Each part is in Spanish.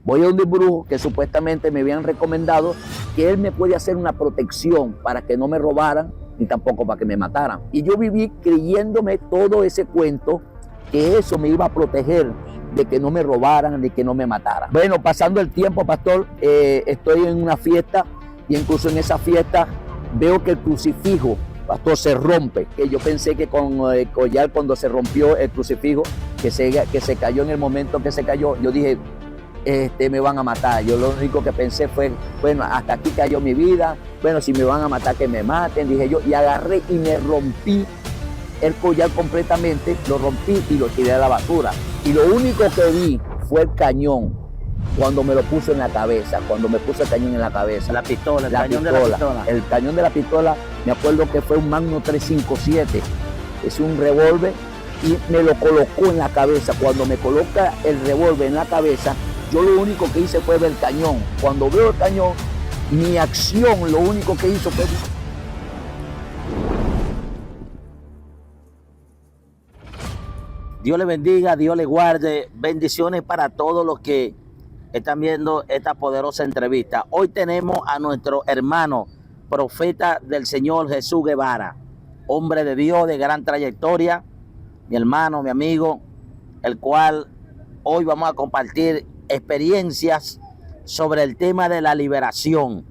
Voy a un brujo que supuestamente me habían recomendado que él me puede hacer una protección para que no me robaran ni tampoco para que me mataran. Y yo viví creyéndome todo ese cuento, que eso me iba a proteger de que no me robaran, de que no me mataran. Bueno, pasando el tiempo, pastor, estoy en una fiesta y incluso en esa fiesta veo que el crucifijo, pastor, se rompe. Que yo pensé que con el collar, cuando se rompió el crucifijo, que se cayó en el momento que se cayó, yo dije, me van a matar. Yo lo único que pensé fue, bueno, hasta aquí cayó mi vida, bueno, si me van a matar, que me maten, dije yo, y agarré y me rompí el collar completamente, lo rompí y lo tiré a la basura. Y lo único que vi fue el cañón cuando me lo puso en la cabeza, cuando me puso el cañón en la cabeza. La pistola, el cañón de la pistola. El cañón de la pistola, me acuerdo que fue un Magno 357, es un revólver, y me lo colocó en la cabeza. Cuando me coloca el revólver en la cabeza, yo lo único que hice fue ver el cañón. Cuando veo el cañón, mi acción, lo único que hizo fue... Dios le bendiga, Dios le guarde. Bendiciones para todos los que están viendo esta poderosa entrevista. Hoy tenemos a nuestro hermano, profeta del Señor Jesús Guevara, hombre de Dios de gran trayectoria, mi hermano, mi amigo, el cual hoy vamos a compartir experiencias sobre el tema de la liberación.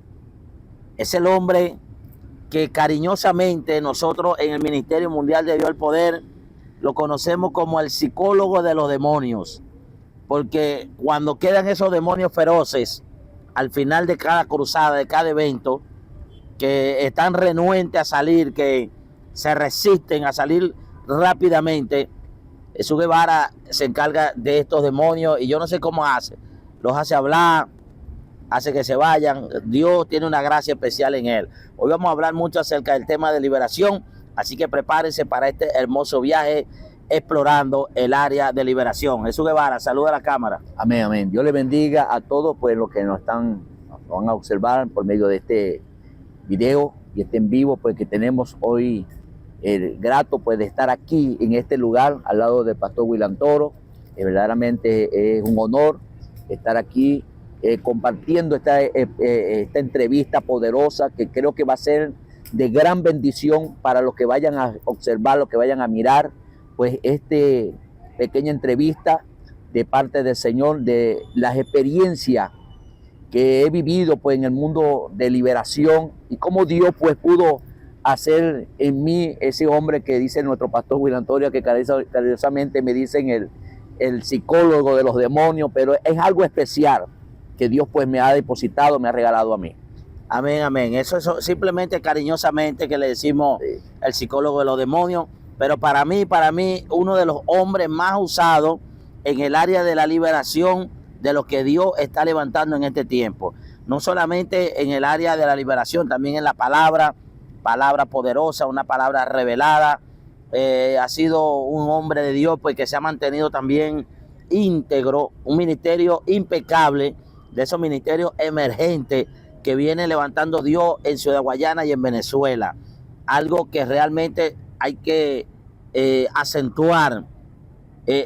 Es el hombre que cariñosamente nosotros en el Ministerio Mundial de Dios el Poder lo conocemos como el psicólogo de los demonios, porque cuando quedan esos demonios feroces al final de cada cruzada, de cada evento, que están renuentes a salir, que se resisten a salir rápidamente, Jesús Guevara se encarga de estos demonios y yo no sé cómo hace. Los hace hablar, hace que se vayan. Dios tiene una gracia especial en él. Hoy vamos a hablar mucho acerca del tema de liberación, así que prepárense para este hermoso viaje explorando el área de liberación. Jesús Guevara, saluda a la cámara. Amén, amén. Dios le bendiga a todos pues los que nos van a observar por medio de este video y este en vivo pues que tenemos hoy. El grato pues de estar aquí en este lugar al lado del pastor William Toro. Verdaderamente es un honor estar aquí compartiendo esta entrevista poderosa que creo que va a ser de gran bendición para los que vayan a observar, los que vayan a mirar pues pequeña entrevista de parte del Señor, de las experiencias que he vivido pues en el mundo de liberación y cómo Dios pues pudo hacer en mí ese hombre que dice nuestro pastor William Toro, que cariñosamente me dicen el psicólogo de los demonios, pero es algo especial que Dios pues me ha depositado, me ha regalado a mí. Amén, amén. Eso simplemente cariñosamente que le decimos sí, el psicólogo de los demonios, pero para mí, uno de los hombres más usados en el área de la liberación de lo que Dios está levantando en este tiempo. No solamente en el área de la liberación, también en la palabra poderosa, una palabra revelada. Ha sido un hombre de Dios pues que se ha mantenido también íntegro, un ministerio impecable, de esos ministerios emergentes que viene levantando Dios en Ciudad Guayana y en Venezuela. Algo que realmente hay que acentuar,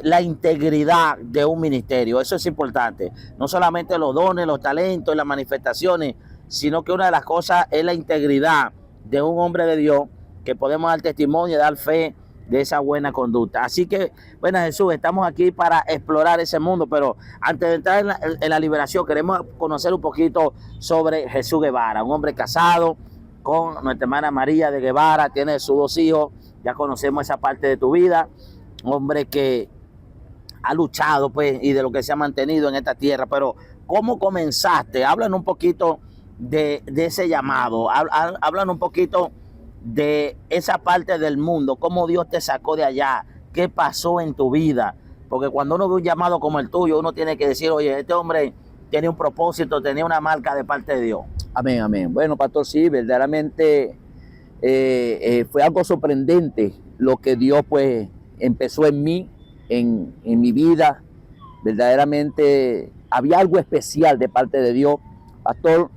la integridad de un ministerio. Eso es importante. No solamente los dones, los talentos y las manifestaciones, sino que una de las cosas es la integridad de un hombre de Dios, que podemos dar testimonio y dar fe de esa buena conducta. Así que, bueno, Jesús, estamos aquí para explorar ese mundo, pero antes de entrar en la liberación, queremos conocer un poquito sobre Jesús Guevara, un hombre casado con nuestra hermana María de Guevara, tiene sus 2 hijos, ya conocemos esa parte de tu vida, un hombre que ha luchado, pues, y de lo que se ha mantenido en esta tierra, pero ¿cómo comenzaste? Háblanos un poquito de ese llamado, háblanos un poquito de esa parte del mundo, cómo Dios te sacó de allá, qué pasó en tu vida, porque cuando uno ve un llamado como el tuyo, uno tiene que decir, oye, este hombre tiene un propósito, tenía una marca de parte de Dios. Amén, amén. Bueno, pastor, sí, verdaderamente fue algo sorprendente lo que Dios pues empezó en mí, en mi vida. Verdaderamente había algo especial de parte de Dios. Pastor,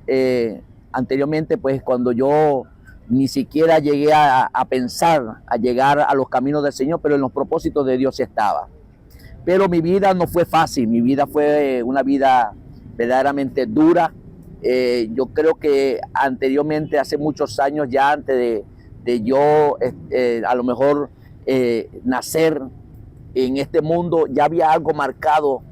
anteriormente pues cuando yo ni siquiera llegué a pensar a llegar a los caminos del Señor, pero en los propósitos de Dios estaba. Pero mi vida no fue fácil, mi vida fue una vida verdaderamente dura. Yo creo que anteriormente, hace muchos años ya antes de yo a lo mejor nacer en este mundo, ya había algo marcado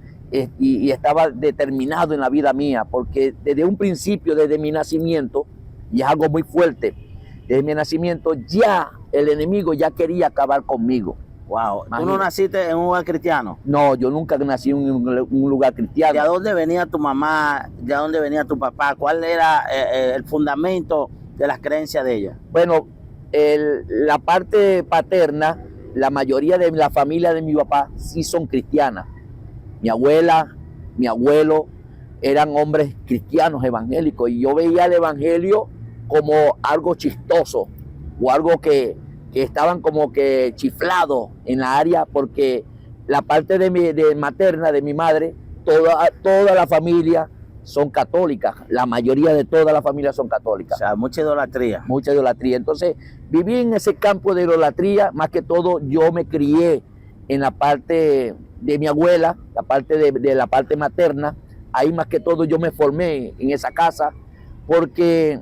y estaba determinado en la vida mía, porque desde un principio, desde mi nacimiento, y es algo muy fuerte, desde mi nacimiento ya el enemigo ya quería acabar conmigo. Wow. ¿Tú no Imagínate. naciste en un hogar cristiano? No, yo nunca nací en un lugar cristiano. ¿De dónde venía tu mamá? ¿De dónde venía tu papá? ¿Cuál era el fundamento de las creencias de ella? Bueno, la parte paterna, la mayoría de la familia de mi papá sí son cristianas. Mi abuela, mi abuelo eran hombres cristianos evangélicos, y yo veía el evangelio como algo chistoso o algo que estaban como que chiflados en la área, porque la parte de materna, de mi madre, toda la familia son católicas, la mayoría de toda la familia son O católicas. sea, mucha idolatría. Mucha idolatría. Entonces, viví en ese campo de idolatría. Más que todo, yo me crié en la parte de mi abuela, la parte de la parte materna. Ahí más que todo yo me formé en esa casa, porque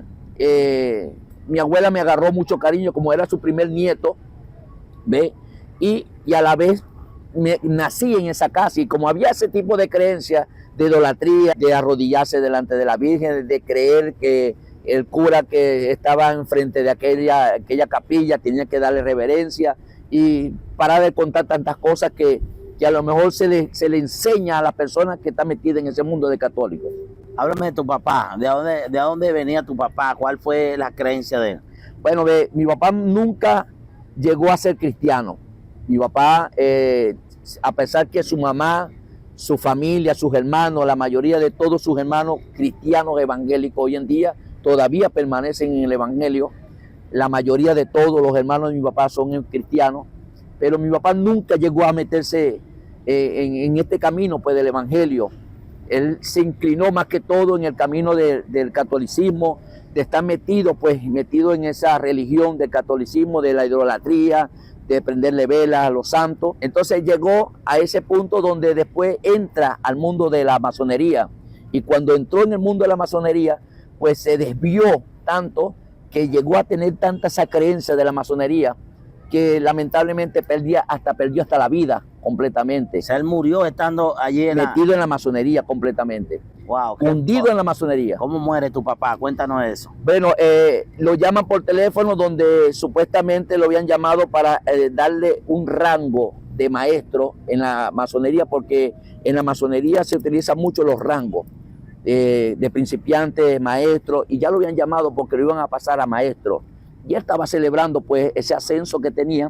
mi abuela me agarró mucho cariño, como era su primer nieto, ¿ve? Y a la vez nací en esa casa, y como había ese tipo de creencias de idolatría, de arrodillarse delante de la Virgen, de creer que el cura que estaba enfrente de aquella capilla tenía que darle reverencia, y para de contar tantas cosas que a lo mejor se le enseña a las personas que están metidas en ese mundo de católicos. Háblame de tu papá. ¿De dónde venía tu papá? ¿Cuál fue la creencia de él? Bueno, mi papá nunca llegó a ser cristiano. Mi papá, a pesar que su mamá, su familia, sus hermanos, la mayoría de todos sus hermanos cristianos evangélicos hoy en día todavía permanecen en el evangelio. La mayoría de todos los hermanos de mi papá son cristianos, pero mi papá nunca llegó a meterse en este camino, pues, del evangelio. Él se inclinó más que todo en el camino del catolicismo, de estar metido en esa religión del catolicismo, de la idolatría, de prenderle velas a los santos. Entonces llegó a ese punto donde después entra al mundo de la masonería, y cuando entró en el mundo de la masonería, pues se desvió tanto que llegó a tener tanta esa creencia de la masonería que lamentablemente perdió hasta la vida completamente. O sea, él murió estando allí Metido en la masonería completamente. Wow, Hundido en la masonería. ¿Cómo muere tu papá? Cuéntanos eso. Bueno, lo llaman por teléfono, donde supuestamente lo habían llamado para darle un rango de maestro en la masonería, porque en la masonería se utilizan mucho los rangos de principiantes, maestros, y ya lo habían llamado porque lo iban a pasar a maestro. Y él estaba celebrando pues ese ascenso que tenía,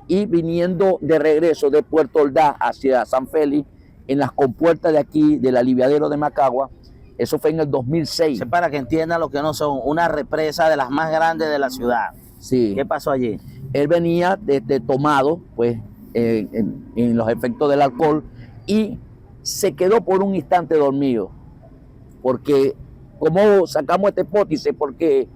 y viniendo de regreso de Puerto Ordaz hacia San Félix, en las compuertas de aquí del aliviadero de Macagua. Eso fue en el 2006. Es para que entiendan lo que no son, una represa de las más grandes de la ciudad. Sí. ¿Qué pasó allí? Él venía tomado pues en los efectos del alcohol, y se quedó por un instante dormido. Porque, ¿cómo sacamos esta hipótesis? Porque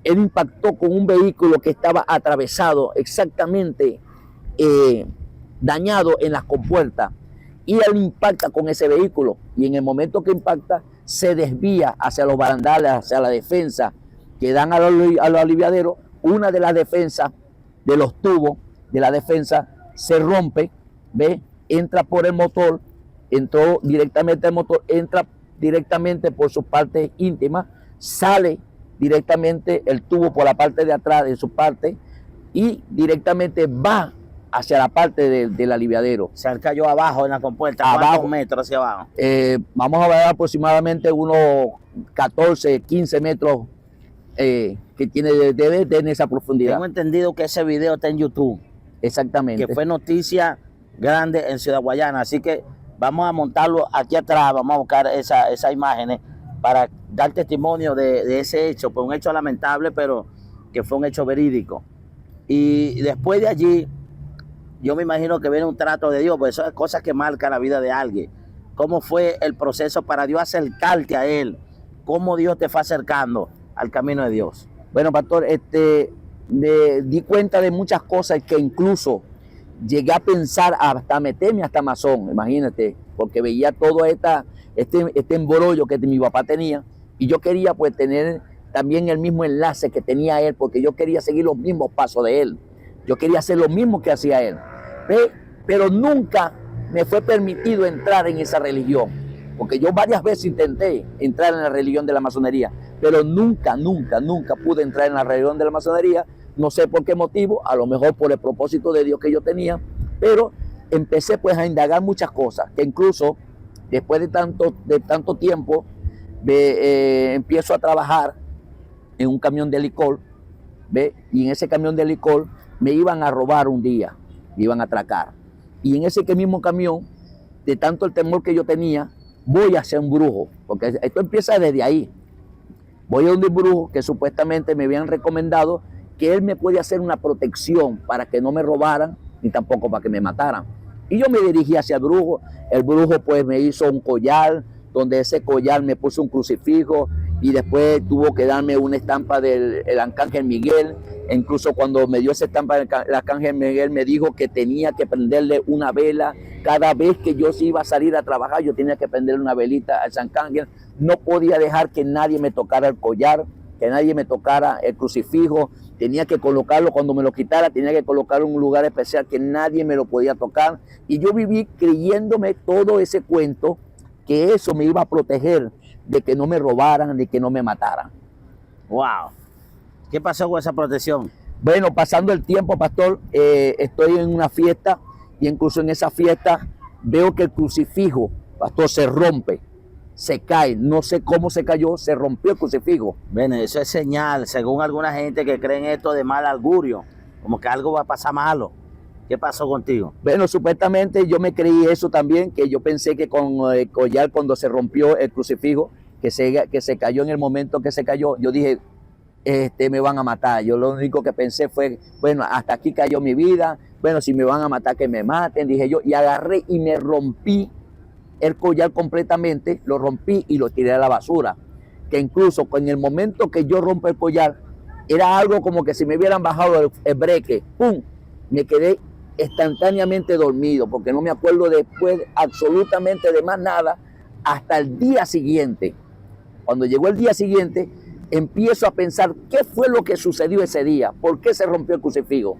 él impactó con un vehículo que estaba atravesado, exactamente dañado en las compuertas, y él impacta con ese vehículo, y en el momento que impacta se desvía hacia los barandales, hacia la defensa que dan a los aliviaderos. Una de las defensas, de los tubos de la defensa, se rompe, ¿ve? Entra por el motor, entró directamente al motor, entra directamente por sus partes íntimas, sale directamente el tubo por la parte de atrás de su parte, y directamente va hacia la parte del aliviadero. Se cayó abajo en la compuerta, Abajo. ¿cuántos metros hacia abajo? Vamos a ver aproximadamente unos 14, 15 metros que tiene en esa profundidad. Tengo entendido que ese video está en YouTube, Exactamente. que fue noticia grande en Ciudad Guayana, así que vamos a montarlo aquí atrás, vamos a buscar esas imágenes para dar testimonio de ese hecho, pues un hecho lamentable, pero que fue un hecho verídico. Y después de allí, yo me imagino que viene un trato de Dios, pues eso es cosas que marcan la vida de alguien. ¿Cómo fue el proceso para Dios acercarte a Él? ¿Cómo Dios te fue acercando al camino de Dios? Bueno, pastor, me di cuenta de muchas cosas que incluso llegué a pensar hasta meterme hasta masón, imagínate, porque veía toda este embrollo que mi papá tenía, y yo quería pues tener también el mismo enlace que tenía él, porque yo quería seguir los mismos pasos de él. Yo quería hacer lo mismo que hacía él. Pero nunca me fue permitido entrar en esa religión, porque yo varias veces intenté entrar en la religión de la masonería, pero nunca pude entrar en la religión de la masonería. No sé por qué motivo, a lo mejor por el propósito de Dios que yo tenía, pero empecé pues a indagar muchas cosas, que incluso después de tanto tiempo empiezo a trabajar en un camión de licor, ¿ve? Y en ese camión de licor me iban a robar un día, me iban a atracar. Y en ese mismo camión, de tanto el temor que yo tenía, voy a ser un brujo, porque esto empieza desde ahí. Voy a un brujo que supuestamente me habían recomendado que él me puede hacer una protección para que no me robaran, ni tampoco para que me mataran. Y yo me dirigí hacia el brujo pues me hizo un collar, donde ese collar me puso un crucifijo, y después tuvo que darme una estampa del Arcángel Miguel. Incluso cuando me dio esa estampa del Arcángel Miguel, me dijo que tenía que prenderle una vela. Cada vez que yo iba a salir a trabajar, yo tenía que prenderle una velita a San Arcángel. No podía dejar que nadie me tocara el collar, que nadie me tocara el crucifijo. Tenía que colocarlo, cuando me lo quitara, tenía que colocarlo en un lugar especial que nadie me lo podía tocar. Y yo viví creyéndome todo ese cuento, que eso me iba a proteger de que no me robaran, de que no me mataran. Wow. ¿Qué pasó con esa protección? Bueno, pasando el tiempo, pastor, estoy en una fiesta, y incluso en esa fiesta veo que el crucifijo, pastor, se rompe, se cae. No sé cómo se cayó, se rompió el crucifijo. Bueno, eso es señal, según alguna gente que creen esto, de mal augurio, como que algo va a pasar malo. ¿Qué pasó contigo? Bueno, supuestamente yo me creí eso también, que yo pensé que con el collar, cuando se rompió el crucifijo, que se cayó en el momento que se cayó, yo dije, me van a matar. Yo lo único que pensé fue, bueno, hasta aquí cayó mi vida, bueno, si me van a matar, que me maten, dije yo, y agarré y me rompí el collar completamente, lo rompí y lo tiré a la basura. Que incluso en el momento que yo rompo el collar, era algo como que si me hubieran bajado el breque, ¡pum! Me quedé instantáneamente dormido, porque no me acuerdo después absolutamente de más nada hasta el día siguiente. Cuando llegó el día siguiente, empiezo a pensar qué fue lo que sucedió ese día, por qué se rompió el crucifijo,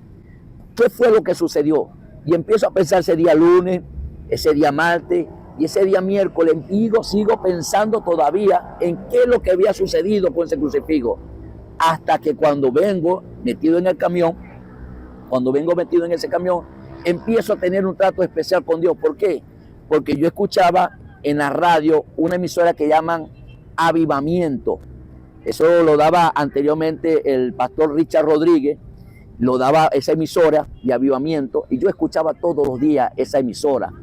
qué fue lo que sucedió. Y empiezo a pensar ese día lunes, ese día martes y ese día miércoles, y sigo pensando todavía en qué es lo que había sucedido con ese crucifijo, hasta que cuando vengo metido en el camión, empiezo a tener un trato especial con Dios. ¿Por qué? Porque yo escuchaba en la radio una emisora que llaman Avivamiento. Eso lo daba anteriormente el pastor Richard Rodríguez, lo daba esa emisora de Avivamiento, y yo escuchaba todos los días esa emisora.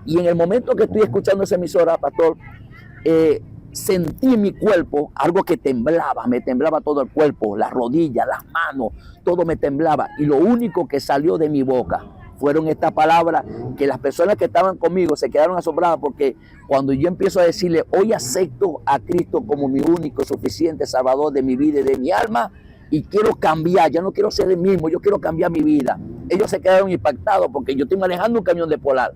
Y en el momento que estoy escuchando esa emisora, pastor, sentí en mi cuerpo algo que temblaba, me temblaba todo el cuerpo, las rodillas, las manos, todo me temblaba. Y lo único que salió de mi boca fueron estas palabras, que las personas que estaban conmigo se quedaron asombradas, porque cuando yo empiezo a decirle, hoy acepto a Cristo como mi único, suficiente Salvador de mi vida y de mi alma, y quiero cambiar, ya no quiero ser el mismo, yo quiero cambiar mi vida. Ellos se quedaron impactados, porque yo estoy manejando un camión de polar,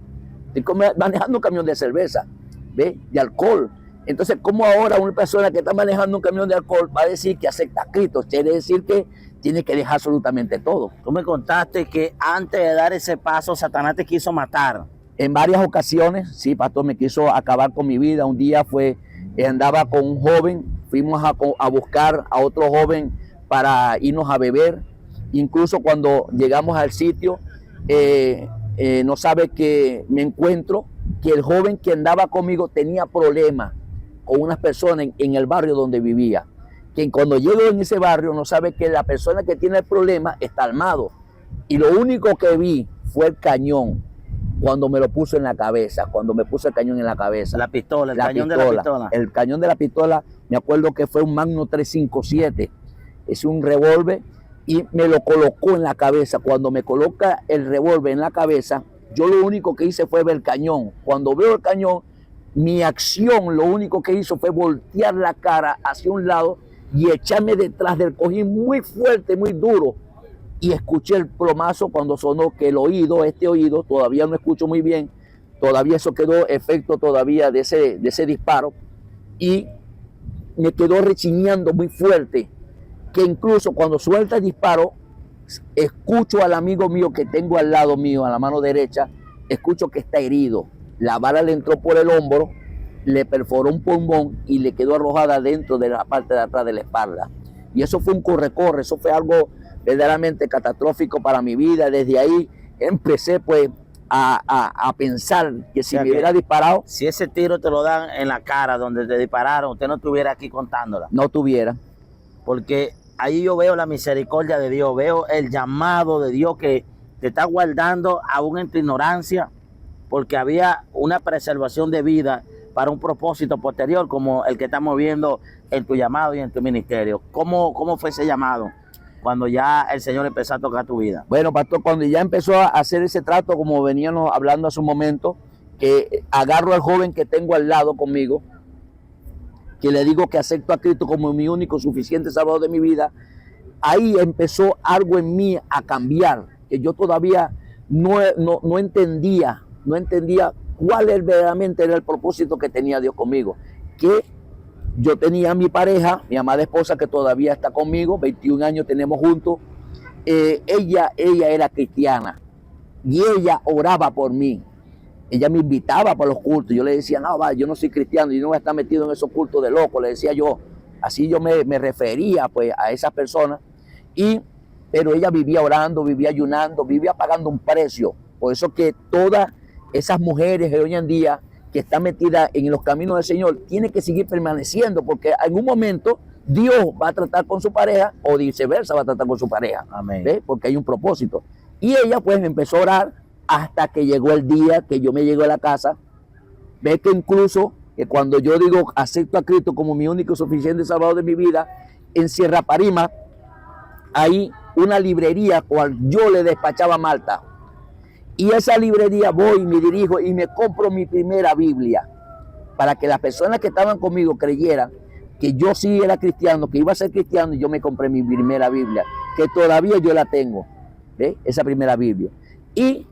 estoy manejando un camión de cerveza, ¿ve? De alcohol. Entonces, ¿cómo ahora una persona que está manejando un camión de alcohol va a decir que acepta a Cristo? Quiere decir que tiene que dejar absolutamente todo. Tú me contaste que antes de dar ese paso, Satanás te quiso matar. En varias ocasiones, sí, pastor, me quiso acabar con mi vida. Un día andaba con un joven, fuimos a buscar a otro joven para irnos a beber. Incluso cuando llegamos al sitio, no sabe que me encuentro que el joven que andaba conmigo tenía problemas con unas personas en el barrio donde vivía. Que cuando llego en ese barrio, no sabe que la persona que tiene el problema está armado. Y lo único que vi fue el cañón cuando me lo puso en la cabeza, cuando me puso el cañón en la cabeza. La pistola, el cañón de la pistola. El cañón de la pistola, me acuerdo que fue un Magnum 357. Es un revólver, y me lo colocó en la cabeza. Cuando me coloca el revólver en la cabeza, yo lo único que hice fue ver el cañón. Cuando veo el cañón, mi acción, lo único que hizo fue voltear la cara hacia un lado y echarme detrás del cojín muy fuerte, muy duro. Y escuché el plomazo cuando sonó, que este oído, todavía no escucho muy bien, todavía eso quedó efecto todavía de ese disparo, y me quedó rechiñando muy fuerte, que incluso cuando suelta el disparo, escucho al amigo mío que tengo al lado mío, a la mano derecha, escucho que está herido. La bala le entró por el hombro, le perforó un pulmón y le quedó arrojada dentro de la parte de atrás de la espalda. Y eso fue un corre-corre, eso fue algo verdaderamente catastrófico para mi vida. Desde ahí empecé pues a pensar que si me hubiera disparado, si ese tiro te lo dan en la cara donde te dispararon, usted no estuviera aquí contándola. no tuviera. Porque ahí yo veo la misericordia de Dios, veo el llamado de Dios que te está guardando aún en tu ignorancia, porque había una preservación de vida para un propósito posterior como el que estamos viendo en tu llamado y en tu ministerio. ¿Cómo fue ese llamado cuando ya el Señor empezó a tocar tu vida? Bueno, pastor, cuando ya empezó a hacer ese trato, como veníamos hablando hace un momento, que agarro al joven que tengo al lado conmigo, que le digo que acepto a Cristo como mi único suficiente salvador de mi vida, ahí empezó algo en mí a cambiar, que yo todavía no entendía cuál verdaderamente era el propósito que tenía Dios conmigo. Que yo tenía a mi pareja, mi amada esposa, que todavía está conmigo, 21 años tenemos juntos. Ella era cristiana y ella oraba por mí. Ella me invitaba para los cultos. Yo le decía, no, va, yo no soy cristiano, yo no voy a estar metido en esos cultos de loco, le decía yo. Así yo me refería pues a esas personas. Pero ella vivía orando, vivía ayunando, vivía pagando un precio. Por eso que todas esas mujeres de hoy en día que están metidas en los caminos del Señor tienen que seguir permaneciendo, porque en un momento Dios va a tratar con su pareja o viceversa va a tratar con su pareja. Amén. ¿Ves? Porque hay un propósito. Y ella pues empezó a orar hasta que llegó el día que yo me llegué a la casa. Ves que incluso que cuando yo digo acepto a Cristo como mi único suficiente salvador de mi vida, en Sierra Parima hay una librería cual yo le despachaba malta. Y esa librería voy y me dirijo y me compro mi primera Biblia para que las personas que estaban conmigo creyeran que yo sí era cristiano, que iba a ser cristiano, y yo me compré mi primera Biblia, que todavía yo la tengo, ¿ves? Esa primera Biblia. Y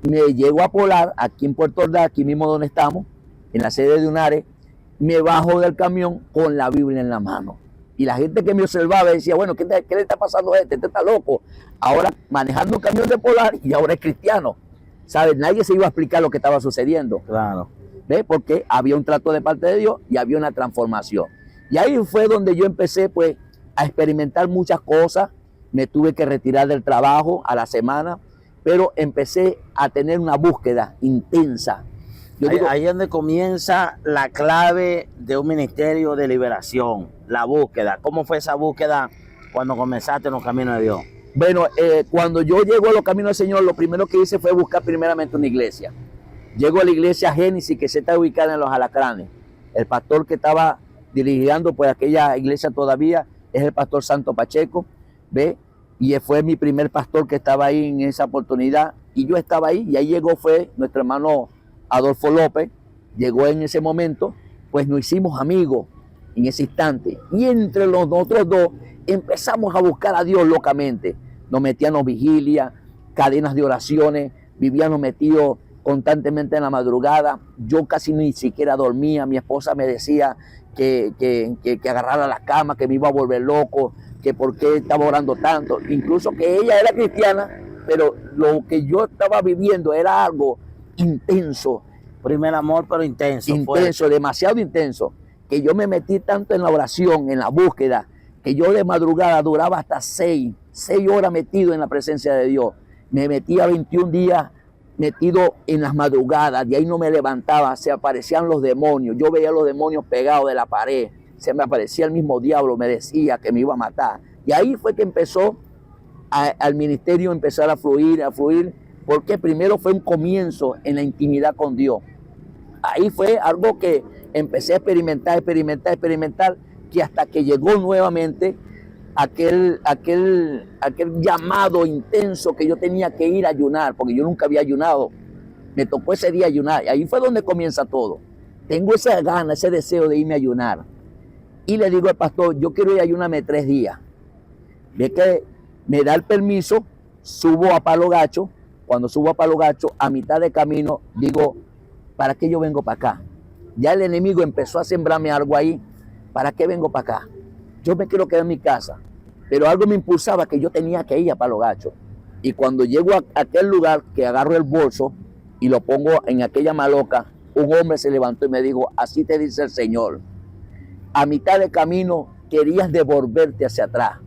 me llego a Polar, aquí en Puerto Ordaz, aquí mismo donde estamos, en la sede de UNARE, me bajo del camión con la Biblia en la mano. Y la gente que me observaba decía, bueno, ¿qué le está pasando a este? Este está loco. Ahora manejando un camión de Polar y ahora es cristiano. ¿Sabes? Nadie se iba a explicar lo que estaba sucediendo. Claro. ¿Ves? Porque había un trato de parte de Dios y había una transformación. Y ahí fue donde yo empecé pues a experimentar muchas cosas. Me tuve que retirar del trabajo a la semana, pero empecé a tener una búsqueda intensa. Ahí es donde comienza la clave de un ministerio de liberación, la búsqueda. ¿Cómo fue esa búsqueda cuando comenzaste en los caminos de Dios? Bueno, cuando yo llego a los caminos del Señor, lo primero que hice fue buscar primeramente una iglesia. Llego a la iglesia Génesis, que se está ubicada en Los Alacranes. El pastor que estaba dirigiendo pues aquella iglesia todavía es el pastor Santo Pacheco, ¿ve? Y fue mi primer pastor que estaba ahí en esa oportunidad. Y yo estaba ahí, y ahí llegó fue nuestro hermano Adolfo López, llegó en ese momento, pues nos hicimos amigos en ese instante. Y entre los otros dos empezamos a buscar a Dios locamente. Nos metíamos vigilia, cadenas de oraciones, vivíamos metidos constantemente en la madrugada. Yo casi ni siquiera dormía. Mi esposa me decía que agarrara la cama, que me iba a volver loco, que por qué estaba orando tanto. Incluso que ella era cristiana, pero lo que yo estaba viviendo era algo intenso. Primer amor, pero intenso. Intenso, demasiado intenso. Que yo me metí tanto en la oración, en la búsqueda, que yo de madrugada duraba hasta 6 horas metido en la presencia de Dios. Me metía 21 días metido en las madrugadas, de ahí no me levantaba, se aparecían los demonios, yo veía los demonios pegados de la pared, se me aparecía el mismo diablo, me decía que me iba a matar. Y ahí fue que empezó al ministerio empezar a fluir, porque primero fue un comienzo en la intimidad con Dios. Ahí fue algo que empecé a experimentar, que hasta que llegó nuevamente aquel llamado intenso que yo tenía que ir a ayunar, porque yo nunca había ayunado. Me tocó ese día ayunar, y ahí fue donde comienza todo. Tengo esa gana, ese deseo de irme a ayunar. Y le digo al pastor, yo quiero ir a ayunarme 3 días. Ve que me da el permiso, subo a Palo Gacho. Cuando subo a Palo Gacho, a mitad de camino, digo, ¿para qué yo vengo para acá? Ya el enemigo empezó a sembrarme algo ahí. ¿Para qué vengo para acá? Yo me quiero quedar en mi casa. Pero algo me impulsaba que yo tenía que ir a Palo Gacho. Y cuando llego a aquel lugar, que agarro el bolso y lo pongo en aquella maloca, un hombre se levantó y me dijo, así te dice el Señor. A mitad de camino querías devolverte hacia atrás.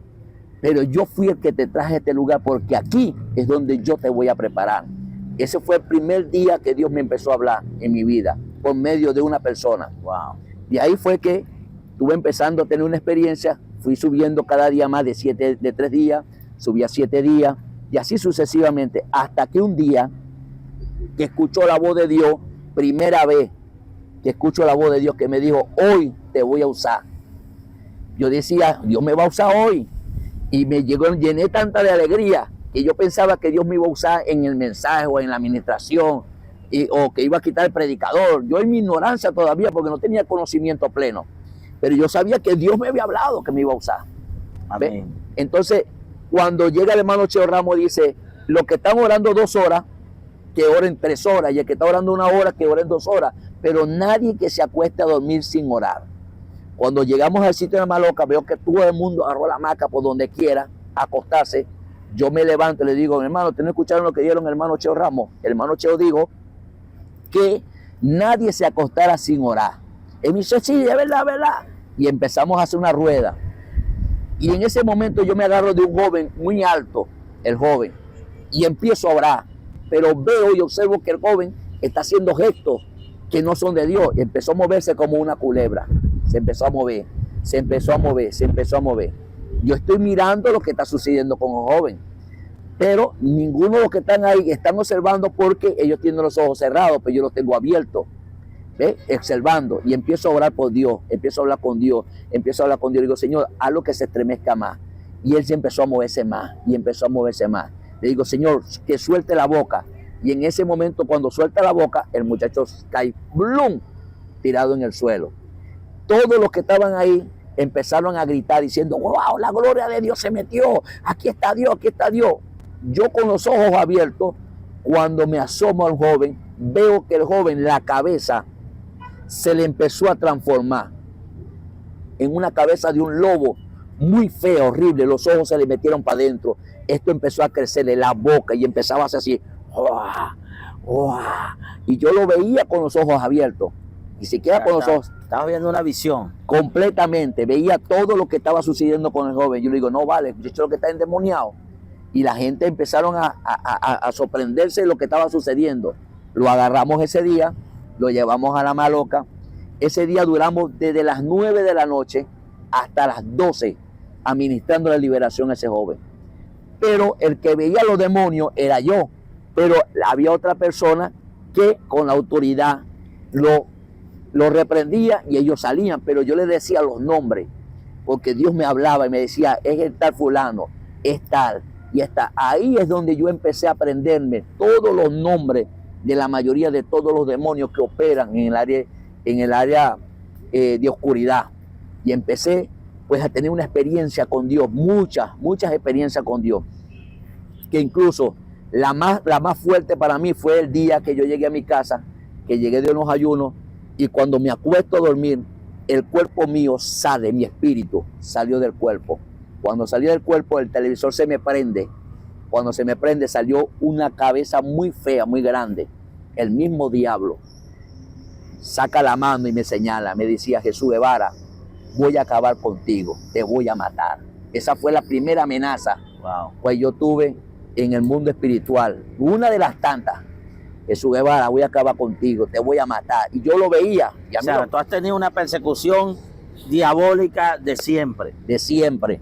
Pero yo fui el que te traje a este lugar porque aquí es donde yo te voy a preparar. Ese fue el primer día que Dios me empezó a hablar en mi vida, por medio de una persona. Wow. Y ahí fue que estuve empezando a tener una experiencia, fui subiendo cada día más de 3 días, subía 7 días, y así sucesivamente, hasta que un día que escuchó la voz de Dios, primera vez que escucho la voz de Dios que me dijo, hoy te voy a usar. Yo decía, Dios me va a usar hoy. Y me llené tanta de alegría que yo pensaba que Dios me iba a usar en el mensaje o en la administración o que iba a quitar el predicador. Yo en mi ignorancia todavía porque no tenía conocimiento pleno. Pero yo sabía que Dios me había hablado que me iba a usar. Amén. Entonces, cuando llega el hermano Cheo Ramos dice, los que están orando 2 horas, que oren 3 horas. Y el que está orando 1 hora, que oren 2 horas. Pero nadie que se acueste a dormir sin orar. Cuando llegamos al sitio de la maloca, veo que todo el mundo agarró la hamaca por donde quiera, a acostarse. Yo me levanto y le digo, hermano, ¿ustedes no escucharon lo que dieron el hermano Cheo Ramos? El hermano Cheo dijo que nadie se acostara sin orar. Él me dice, sí, es verdad, verdad. Y empezamos a hacer una rueda. Y en ese momento yo me agarro de un joven muy alto, el joven, y empiezo a orar. Pero veo y observo que el joven está haciendo gestos que no son de Dios. Y empezó a moverse como una culebra. Se empezó a mover, se empezó a mover, se empezó a mover. Yo estoy mirando lo que está sucediendo con el joven, pero ninguno de los que están ahí están observando porque ellos tienen los ojos cerrados, pero yo los tengo abiertos, ¿ves? Observando, y empiezo a orar por Dios, empiezo a hablar con Dios, empiezo a hablar con Dios, digo, Señor, haz lo que se estremezca más. Y él se empezó a moverse más, y empezó a moverse más. Le digo, Señor, que suelte la boca. Y en ese momento, cuando suelta la boca, el muchacho cae, ¡blum!, tirado en el suelo. Todos los que estaban ahí empezaron a gritar diciendo, wow, la gloria de Dios se metió, aquí está Dios, aquí está Dios. Yo con los ojos abiertos, cuando me asomo al joven, veo que el joven, la cabeza, se le empezó a transformar en una cabeza de un lobo muy feo, horrible, los ojos se le metieron para adentro, esto empezó a crecerle la boca y empezaba a hacer así, ¡uah! ¡Uah! Y yo lo veía con los ojos abiertos, ni siquiera con los ojos. Estaba viendo una visión. Completamente, veía todo lo que estaba sucediendo con el joven. Yo le digo, no vale, yo lo que está endemoniado. Y la gente empezaron a sorprenderse de lo que estaba sucediendo. Lo agarramos ese día, lo llevamos a la maloca. Ese día duramos desde las 9 de la noche hasta las 12 administrando la liberación a ese joven. Pero el que veía los demonios era yo. Pero había otra persona que con la autoridad lo reprendía y ellos salían, pero yo les decía los nombres, porque Dios me hablaba y me decía, es el tal fulano, es tal, y está. Ahí es donde yo empecé a aprenderme todos los nombres de la mayoría de todos los demonios que operan en el área de oscuridad. Y empecé pues a tener una experiencia con Dios, muchas experiencias con Dios, que incluso la más fuerte para mí fue el día que yo llegué a mi casa, que llegué de unos ayunos, y cuando me acuesto a dormir, el cuerpo mío sale, mi espíritu salió del cuerpo. Cuando salió del cuerpo, el televisor se me prende. Cuando se me prende, salió una cabeza muy fea, muy grande. El mismo diablo saca la mano y me señala, me decía, Jesús Guevara, voy a acabar contigo, te voy a matar. Esa fue la primera amenaza que yo tuve en el mundo espiritual. Una de las tantas. Jesús Guevara, voy a acabar contigo, te voy a matar. Y yo lo veía. O sea, tú has tenido una persecución diabólica de siempre. De siempre.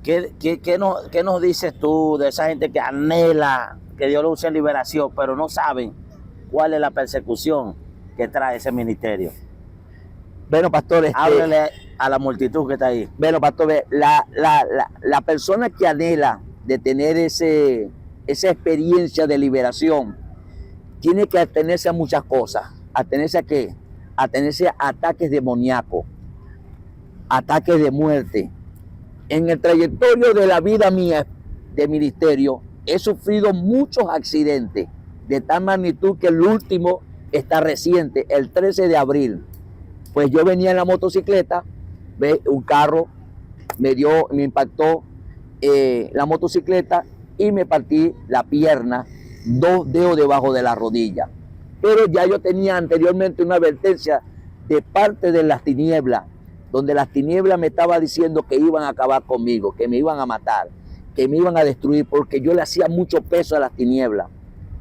¿Qué nos dices tú de esa gente que anhela que Dios lo use en liberación, pero no saben cuál es la persecución que trae ese ministerio? Bueno, pastor, háblele a la multitud que está ahí. Bueno, pastor, la persona que anhela de tener esa experiencia de liberación, tiene que atenerse a muchas cosas. ¿Atenerse a qué? Atenerse a ataques demoníacos, ataques de muerte. En el trayectorio de la vida mía de ministerio, he sufrido muchos accidentes de tal magnitud que el último está reciente, el 13 de abril. Pues yo venía en la motocicleta, un carro me impactó la motocicleta y me partí la pierna, 2 dedos debajo de la rodilla. Pero ya yo tenía anteriormente una advertencia de parte de las tinieblas, donde las tinieblas me estaban diciendo que iban a acabar conmigo, que me iban a matar, que me iban a destruir, porque yo le hacía mucho peso a las tinieblas,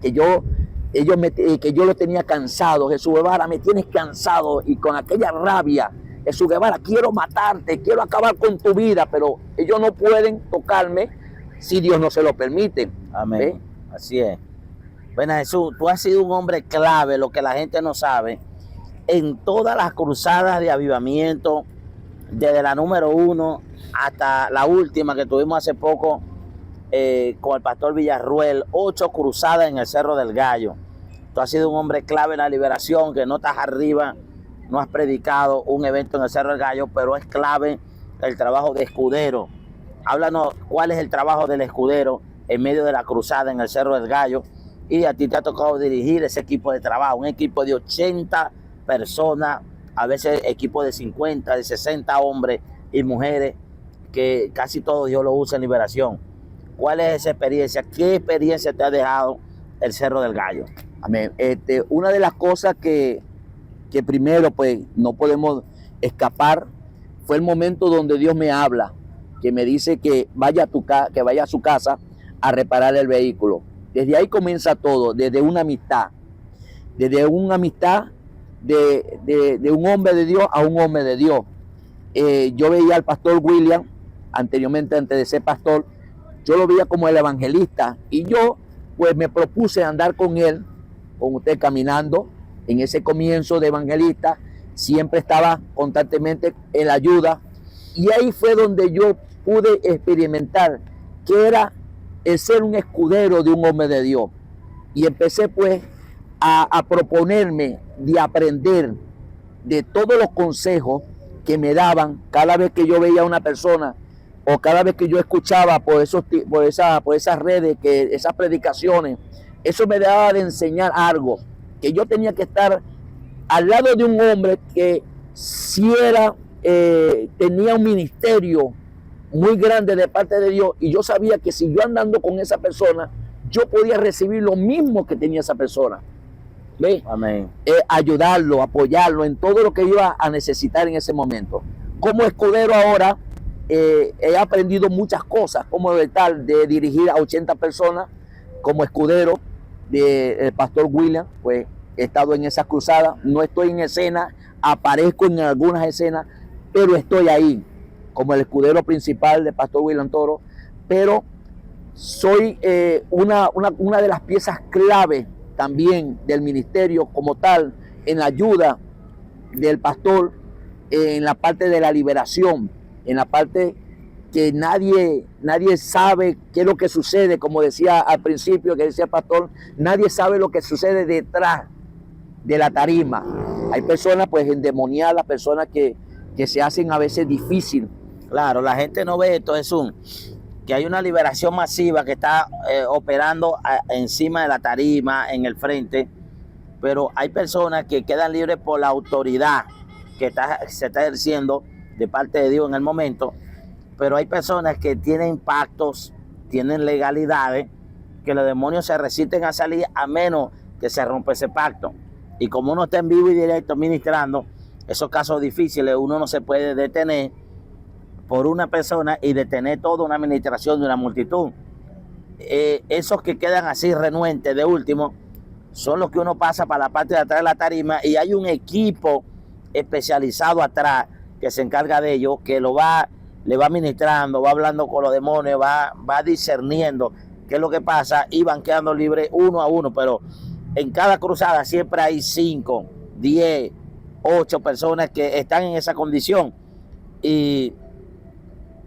que yo lo tenía cansado. Jesús Guevara, me tienes cansado, y con aquella rabia, Jesús Guevara, quiero matarte, quiero acabar con tu vida, pero ellos no pueden tocarme si Dios no se lo permite. Amén. Así es. Bueno, Jesús, tú has sido un hombre clave, lo que la gente no sabe, en todas las cruzadas de avivamiento, desde la número 1 hasta la última que tuvimos hace poco con el pastor Villarruel, 8 cruzadas en el Cerro del Gallo. Tú has sido un hombre clave en la liberación, que no estás arriba, no has predicado un evento en el Cerro del Gallo, pero es clave el trabajo de escudero. Háblanos cuál es el trabajo del escudero en medio de la cruzada en el Cerro del Gallo, y a ti te ha tocado dirigir ese equipo de trabajo, un equipo de 80 personas, a veces equipo de 50, de 60 hombres y mujeres, que casi todo Dios lo usa en liberación. ¿Cuál es esa experiencia? ¿Qué experiencia te ha dejado el Cerro del Gallo? Amén. Una de las cosas que primero pues no podemos escapar fue el momento donde Dios me habla, que me dice que vaya a su casa a reparar el vehículo. Desde ahí comienza todo, desde una amistad de un hombre de Dios a un hombre de Dios. Yo veía al pastor William, anteriormente, antes de ser pastor, yo lo veía como el evangelista, y yo pues me propuse andar con él, con usted, caminando en ese comienzo de evangelista. Siempre estaba constantemente en la ayuda, y ahí fue donde yo pude experimentar que era el ser un escudero de un hombre de Dios. Y empecé pues a proponerme de aprender de todos los consejos que me daban cada vez que yo veía a una persona, o cada vez que yo escuchaba por esas redes, esas predicaciones. Eso me daba de enseñar algo, que yo tenía que estar al lado de un hombre que tenía un ministerio muy grande de parte de Dios, y yo sabía que si yo andando con esa persona, yo podía recibir lo mismo que tenía esa persona. ¿Ve? Amén. Ayudarlo, apoyarlo en todo lo que iba a necesitar en ese momento. Como escudero ahora, he aprendido muchas cosas, como de dirigir a 80 personas. Como escudero del pastor William, pues he estado en esas cruzadas. No estoy en escena, aparezco en algunas escenas, pero estoy ahí como el escudero principal del pastor William Toro. Pero soy una de las piezas clave también del ministerio como tal, en la ayuda del pastor, en la parte de la liberación, en la parte que nadie sabe qué es lo que sucede, como decía al principio, que decía el pastor, nadie sabe lo que sucede detrás de la tarima. Hay personas pues endemoniadas, personas que se hacen a veces difícil. Claro, la gente no ve esto, que hay una liberación masiva que está operando encima de la tarima, en el frente, pero hay personas que quedan libres por la autoridad que se está ejerciendo de parte de Dios en el momento, pero hay personas que tienen pactos, tienen legalidades, que los demonios se resisten a salir a menos que se rompa ese pacto. Y como uno está en vivo y directo ministrando, esos casos difíciles, uno no se puede detener por una persona y detener toda una administración de una multitud. Esos que quedan así renuentes de último son los que uno pasa para la parte de atrás de la tarima, y hay un equipo especializado atrás que se encarga de ello, que le va ministrando, va hablando con los demonios, va discerniendo qué es lo que pasa, y van quedando libres uno a uno. Pero en cada cruzada siempre hay 5, 10, 8 personas que están en esa condición, y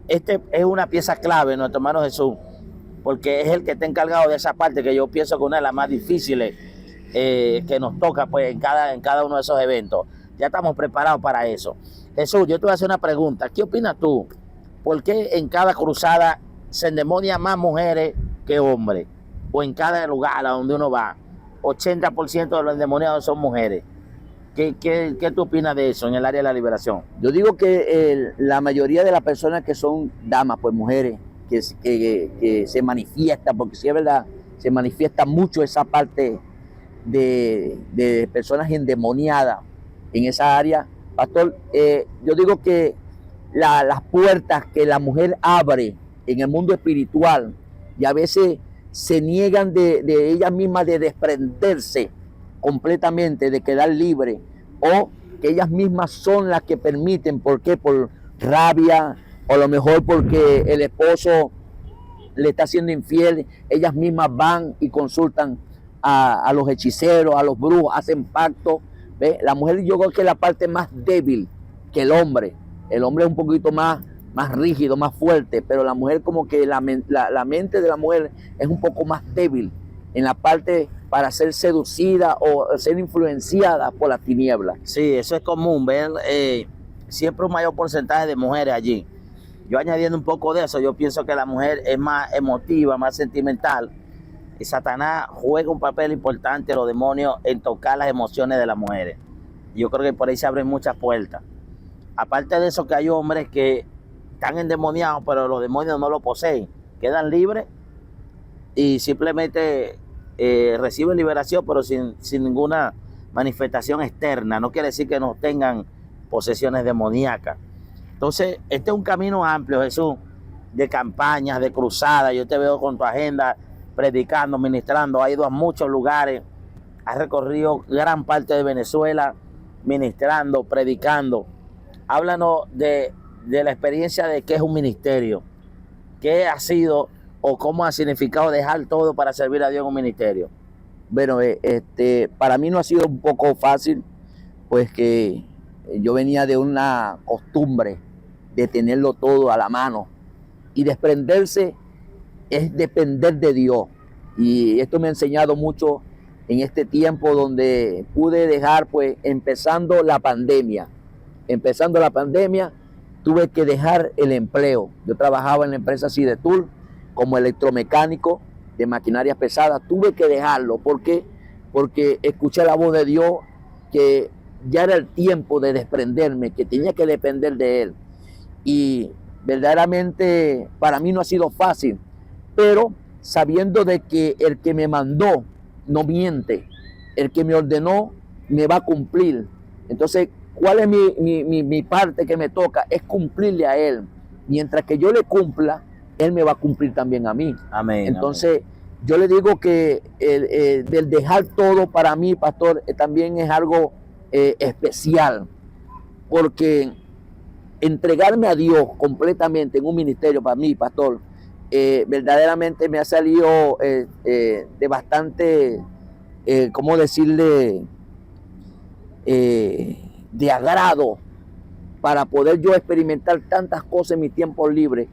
este es una pieza clave, nuestro hermano Jesús, porque es el que está encargado de esa parte, que yo pienso que una de las más difíciles que nos toca pues en cada uno de esos eventos. Ya estamos preparados para eso. Jesús, yo te voy a hacer una pregunta. ¿Qué opinas tú? ¿Por qué en cada cruzada se endemonian más mujeres que hombres? O en cada lugar a donde uno va. 80% de los endemoniados son mujeres. ¿Qué tú opinas de eso en el área de la liberación? Yo digo que la mayoría de las personas que son damas, pues mujeres, que se manifiesta, porque sí es verdad, se manifiesta mucho esa parte de personas endemoniadas en esa área. Pastor, yo digo que las puertas que la mujer abre en el mundo espiritual y a veces se niegan de ellas mismas de desprenderse completamente, de quedar libre, o que ellas mismas son las que permiten. ¿Por qué? Por rabia, o a lo mejor porque el esposo le está siendo infiel, ellas mismas van y consultan a los hechiceros, a los brujos, hacen pacto. ¿Ve? La mujer, yo creo que es la parte más débil que el hombre. El hombre es un poquito más rígido, más fuerte, pero la mujer, como que la mente de la mujer es un poco más débil en la parte para ser seducida o ser influenciada por las tinieblas. Sí, eso es común, ver siempre un mayor porcentaje de mujeres allí. Yo añadiendo un poco de eso, yo pienso que la mujer es más emotiva, más sentimental, y Satanás juega un papel importante, los demonios, en tocar las emociones de las mujeres. Yo creo que por ahí se abren muchas puertas. Aparte de eso, que hay hombres que están endemoniados, pero los demonios no lo poseen, quedan libres y simplemente reciben liberación, pero sin ninguna manifestación externa. No quiere decir que no tengan posesiones demoníacas. Entonces, este es un camino amplio, Jesús, de campañas, de cruzadas. Yo te veo con tu agenda predicando, ministrando, has ido a muchos lugares, has recorrido gran parte de Venezuela ministrando, predicando. Háblanos de la experiencia de qué es un ministerio, qué ha sido o cómo ha significado dejar todo para servir a Dios en un ministerio. Bueno, para mí no ha sido un poco fácil, pues que yo venía de una costumbre de tenerlo todo a la mano, y desprenderse es depender de Dios. Y esto me ha enseñado mucho en este tiempo donde pude dejar, pues empezando la pandemia, tuve que dejar el empleo. Yo trabajaba en la empresa Sidetul como electromecánico de maquinarias pesadas. Tuve que dejarlo. ¿Por qué? Porque escuché la voz de Dios que ya era el tiempo de desprenderme, que tenía que depender de Él. Y verdaderamente para mí no ha sido fácil, pero sabiendo de que el que me mandó no miente, el que me ordenó me va a cumplir. Entonces, ¿cuál es mi parte que me toca? Es cumplirle a Él. Mientras que yo le cumpla, Él me va a cumplir también a mí. Amén. Entonces, amén. Yo le digo que el dejar todo para mí, pastor, también es algo especial, porque entregarme a Dios completamente en un ministerio para mí, pastor, verdaderamente me ha salido de bastante, ¿cómo decirle? De agrado, para poder yo experimentar tantas cosas en mi tiempo libre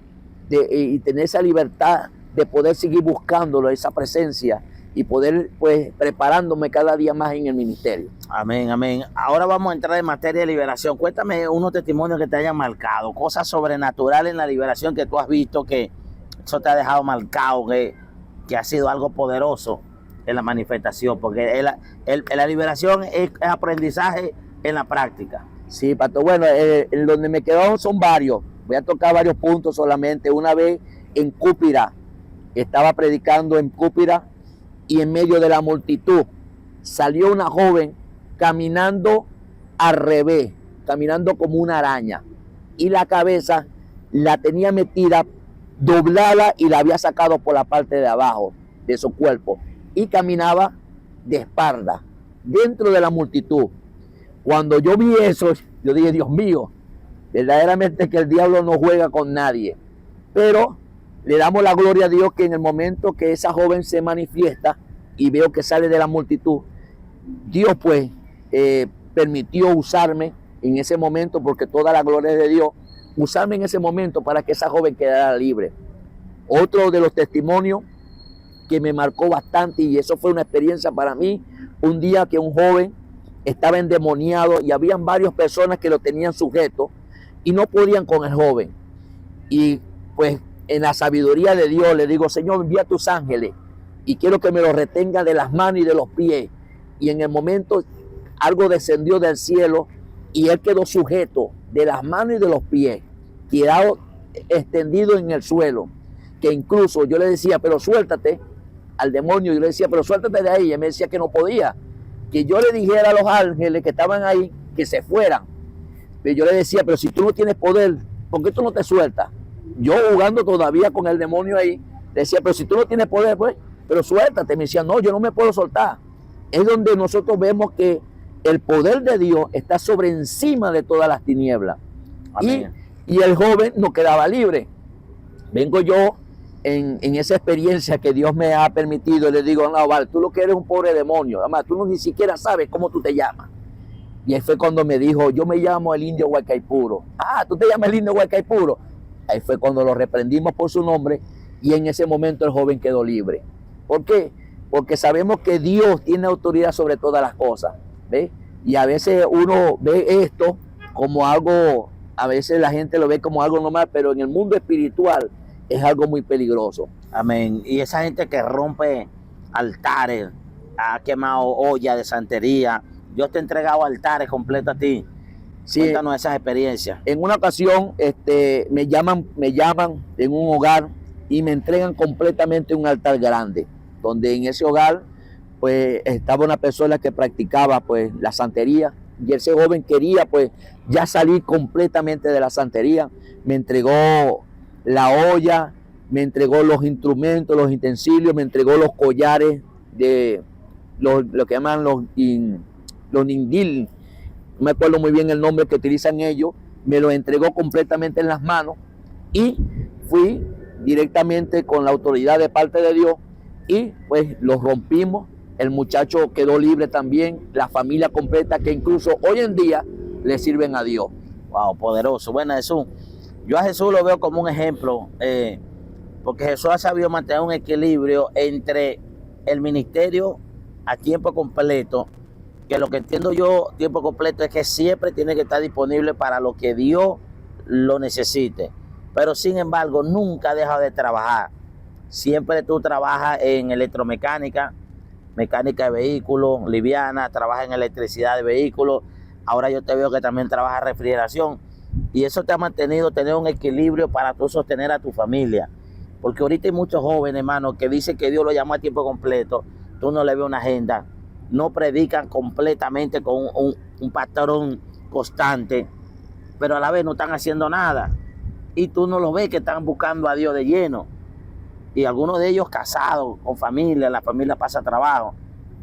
y tener esa libertad de poder seguir buscándolo, esa presencia, y poder, pues, preparándome cada día más en el ministerio. Amén, amén. Ahora vamos a entrar en materia de liberación. Cuéntame unos testimonios que te hayan marcado, cosas sobrenaturales en la liberación que tú has visto, que eso te ha dejado marcado, que ha sido algo poderoso en la manifestación, porque la liberación es aprendizaje en la práctica. Sí, pastor. Bueno, en donde me quedaron son varios. Voy a tocar varios puntos solamente. Una vez en Cúpira, estaba predicando en Cúpira, y en medio de la multitud salió una joven caminando al revés, caminando como una araña, y la cabeza la tenía metida, doblada, y la había sacado por la parte de abajo de su cuerpo, y caminaba de espalda dentro de la multitud. Cuando yo vi eso, yo dije, Dios mío, verdaderamente que el diablo no juega con nadie. Pero le damos la gloria a Dios que en el momento que esa joven se manifiesta y veo que sale de la multitud, Dios pues permitió usarme en ese momento, porque toda la gloria es de Dios, usarme en ese momento para que esa joven quedara libre. Otro de los testimonios que me marcó bastante, y eso fue una experiencia para mí, un día que un joven estaba endemoniado y habían varias personas que lo tenían sujeto y no podían con el joven. Y pues en la sabiduría de Dios le digo, Señor, envía tus ángeles y quiero que me lo retenga de las manos y de los pies. Y en el momento algo descendió del cielo y él quedó sujeto de las manos y de los pies, quedado extendido en el suelo, que incluso yo le decía, pero suéltate al demonio, yo le decía, pero suéltate de ahí, y él me decía que no podía, que yo le dijera a los ángeles que estaban ahí que se fueran. Pero yo le decía, pero si tú no tienes poder, ¿por qué tú no te sueltas? Yo jugando todavía con el demonio ahí, le decía, pero si tú no tienes poder, pues, pero suéltate. Me decía, no, yo no me puedo soltar. Es donde nosotros vemos que el poder de Dios está sobre encima de todas las tinieblas. Y el joven no quedaba libre. Vengo yo en esa experiencia que Dios me ha permitido y le digo, no, vale, tú lo que eres un pobre demonio, además tú ni siquiera sabes cómo tú te llamas. Y ahí fue cuando me dijo, yo me llamo el indio Huaycaipuro. Ah, tú te llamas el indio Huaycaipuro. Ahí fue cuando lo reprendimos por su nombre y en ese momento el joven quedó libre. ¿Por qué? Porque sabemos que Dios tiene autoridad sobre todas las cosas, ¿ves? Y a veces uno ve esto como algo, a veces la gente lo ve como algo normal, pero en el mundo espiritual es algo muy peligroso. Amén. Y esa gente que rompe altares, ha quemado ollas de santería, Dios te ha entregado altares completos a ti. Sí, cuéntanos esas experiencias. En una ocasión me llaman en un hogar y me entregan completamente un altar grande, donde en ese hogar pues estaba una persona que practicaba pues la santería, y ese joven quería pues ya salir completamente de la santería. Me entregó la olla, me entregó los instrumentos, los utensilios, me entregó los collares de lo que llaman los nindil, no me acuerdo muy bien el nombre que utilizan ellos, me lo entregó completamente en las manos y fui directamente con la autoridad de parte de Dios y pues los rompimos. El muchacho quedó libre también, la familia completa, que incluso hoy en día le sirven a Dios. Wow, poderoso. Bueno, Jesús, yo a Jesús lo veo como un ejemplo, porque Jesús ha sabido mantener un equilibrio entre el ministerio a tiempo completo, que lo que entiendo yo, tiempo completo, es que siempre tiene que estar disponible para lo que Dios lo necesite. Pero sin embargo, nunca deja de trabajar. Siempre tú trabajas en electromecánica, mecánica de vehículos, liviana, trabajas en electricidad de vehículos. Ahora yo te veo que también trabajas en refrigeración. Y eso te ha mantenido tener un equilibrio para tú sostener a tu familia. Porque ahorita hay muchos jóvenes, hermano, que dicen que Dios lo llamó a tiempo completo. Tú no le ves una agenda. No predican completamente con un patrón constante, pero a la vez no están haciendo nada. Y tú no los ves que están buscando a Dios de lleno. Y algunos de ellos casados, con familia, la familia pasa trabajo.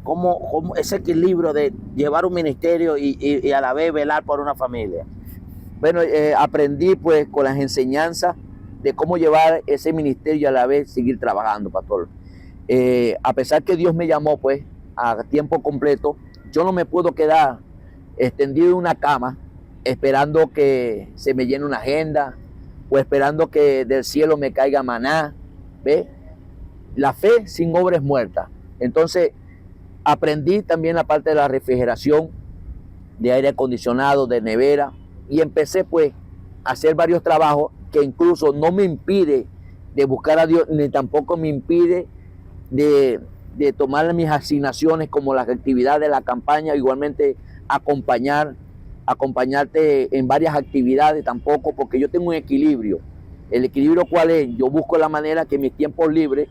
¿Cómo ese equilibrio de llevar un ministerio y a la vez velar por una familia? Bueno, aprendí pues con las enseñanzas de cómo llevar ese ministerio y a la vez seguir trabajando, pastor. A pesar que Dios me llamó pues a tiempo completo, yo no me puedo quedar extendido en una cama esperando que se me llene una agenda o esperando que del cielo me caiga maná. ¿Ve? La fe sin obra es muerta. Entonces aprendí también la parte de la refrigeración, de aire acondicionado, de nevera, y empecé pues a hacer varios trabajos que incluso no me impide de buscar a Dios, ni tampoco me impide de tomar mis asignaciones como las actividades de la campaña, igualmente acompañarte en varias actividades tampoco, porque yo tengo un equilibrio. ¿El equilibrio cuál es? Yo busco la manera que en mis tiempos libres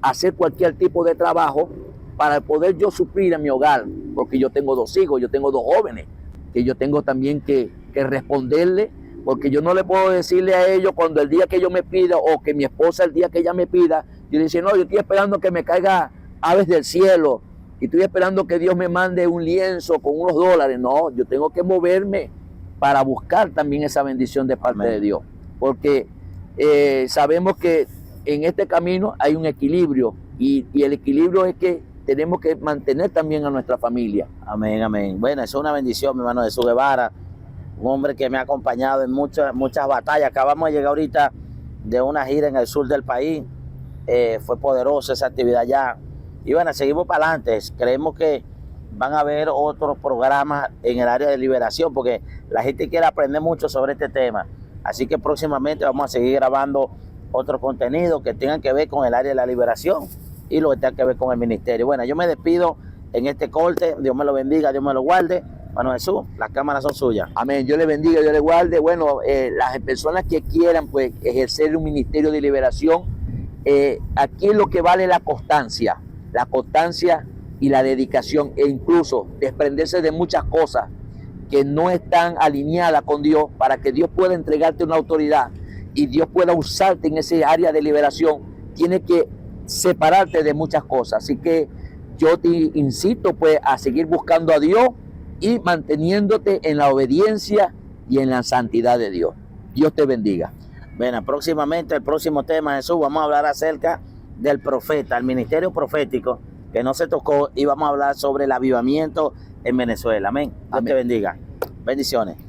hacer cualquier tipo de trabajo para poder yo suplir a mi hogar, porque yo tengo 2 hijos, yo tengo 2 jóvenes, que yo tengo también que responderle, porque yo no le puedo decirle a ellos cuando el día que yo me pida o que mi esposa el día que ella me pida, yo dice, no, yo estoy esperando que me caiga aves del cielo y estoy esperando que Dios me mande un lienzo con unos dólares. No, yo tengo que moverme para buscar también esa bendición de parte de Dios, porque sabemos que en este camino hay un equilibrio y el equilibrio es que tenemos que mantener también a nuestra familia. Amén, amén. Bueno, eso es una bendición, mi hermano Jesús Guevara, un hombre que me ha acompañado en muchas batallas. Acabamos de llegar ahorita de una gira en el sur del país. Fue poderosa esa actividad allá. Y bueno, seguimos para adelante. Creemos que van a haber otros programas en el área de liberación, porque la gente quiere aprender mucho sobre este tema. Así que próximamente vamos a seguir grabando otro contenido que tengan que ver con el área de la liberación. y lo que tenga que ver con el ministerio. Bueno, yo me despido en este corte. Dios me lo bendiga, Dios me lo guarde. Bueno, Jesús, las cámaras son suyas. Amén. Dios le bendiga, Dios le guarde. Bueno, las personas que quieran pues ejercer un ministerio de liberación, aquí lo que vale es la constancia y la dedicación, e incluso desprenderse de muchas cosas que no están alineadas con Dios, para que Dios pueda entregarte una autoridad y Dios pueda usarte en ese área de liberación. Tienes que separarte de muchas cosas. Así que yo te incito pues a seguir buscando a Dios y manteniéndote en la obediencia y en la santidad de Dios. Dios te bendiga. Bueno, próximamente, el próximo tema, Jesús, vamos a hablar acerca del profeta, el ministerio profético, que no se tocó, y vamos a hablar sobre el avivamiento en Venezuela. Amén. Dios te bendiga. Bendiciones.